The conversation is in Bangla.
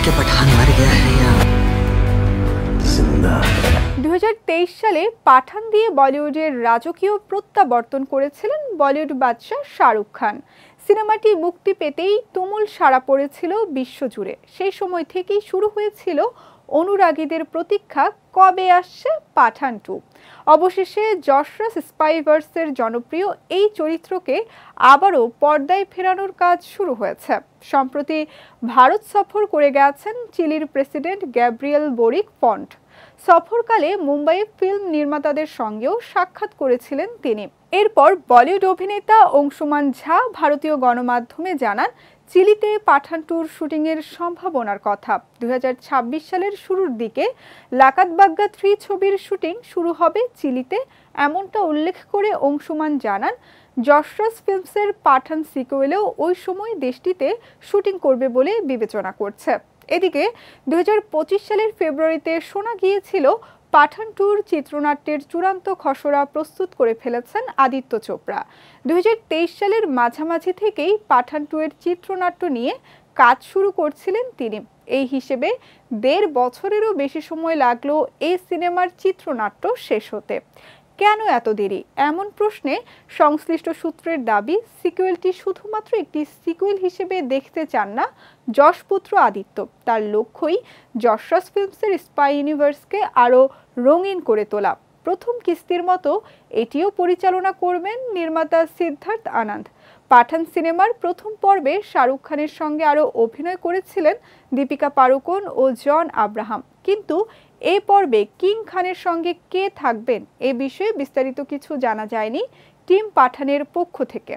कि पठान मर गया है या जिंदा। 2023 সালে পাঠান দিয়ে বলিউডের রাজকীয় প্রত্যাবর্তন করেছিলেন বলিউড বাদশা শাহরুখ খান। সিনেমাটি মুক্তি পেতেই তুমুল সাড়া পড়েছিল বিশ্বজুড়ে। সেই সময় থেকেই শুরু হয়েছিল অনুরাগীদের প্রতীক্ষা, কবে আসছে পাঠান 2। অবশেষে যশরাজ স্পাইভার্সের জনপ্রিয় এই চরিত্রকে আবারও পর্দায় ফেরানোর কাজ শুরু হয়েছে। সম্প্রতি ভারত সফর করে গেছেন চিলির প্রেসিডেন্ট গ্যাব্রিয়েল বোরিক ফন্ট। সফরকালে মুম্বাইয়ে ফিল্ম নির্মাতাদের সঙ্গেও সাক্ষাৎ করেছিলেন তিনি। এরপর বলিউড অভিনেতা অংশুমান ঝা ভারতীয় গণমাধ্যমে জানান, চিলিতে পাঠান 2-র শুটিংয়ের সম্ভাবনার কথা। 2026 সালের শুরুর দিকে লাকাত বাগ্গা 3 ছবির শুটিং শুরু হবে চিলিতে, এমনটা উল্লেখ করে অংশুমান জানান, যশরাজ ফিল্মসের পাঠান সিকুয়েলেও ওই সময় দেশটিতে শুটিং করবে বলে বিবেচনা করছে। এদিকে 2025 সালের ফেব্রুয়ারিতে শোনা গিয়েছিল পাঠান 2-র চিত্রনাট্যের চূড়ান্ত খসড়া প্রস্তুত করে ফেলেছেন আদিত্য চোপড়া। 2023 সালের মাঝামাঝি থেকেই পাঠান 2-এর চিত্রনাট্য নিয়ে কাজ শুরু করছিলেন তিনি। এই হিসেবে 1.5 বছরেরও বেশি সময় লাগলো এই সিনেমার চিত্রনাট্য শেষ হতে। কেন এত দেরি? এমন প্রশ্নে সংশ্লিষ্ট সূত্রের দাবি, সিকুয়েলটি শুধুমাত্র একটি সিকুয়েল হিসেবে দেখতে চান না যশপুত্র আদিত্য। তার লক্ষ্যই যশরাজ ফিল্মসের স্পাই ইউনিভার্সকে আরও রঙিন করে তোলা। প্রথম কিস্তির মতো এটিও পরিচালনা করবেন নির্মাতা সিদ্ধার্থ আনন্দ। পাঠান সিনেমার প্রথম পর্বে শাহরুখ খানের সঙ্গে আরও অভিনয় করেছিলেন দীপিকা পাড়ুকোন ও জন আব্রাহাম। কিন্তু এই পর্বে কিং খানের সঙ্গে কে থাকবেন এ বিষয়ে বিস্তারিত কিছু জানা যায়নি টিম পাঠানের পক্ষ থেকে।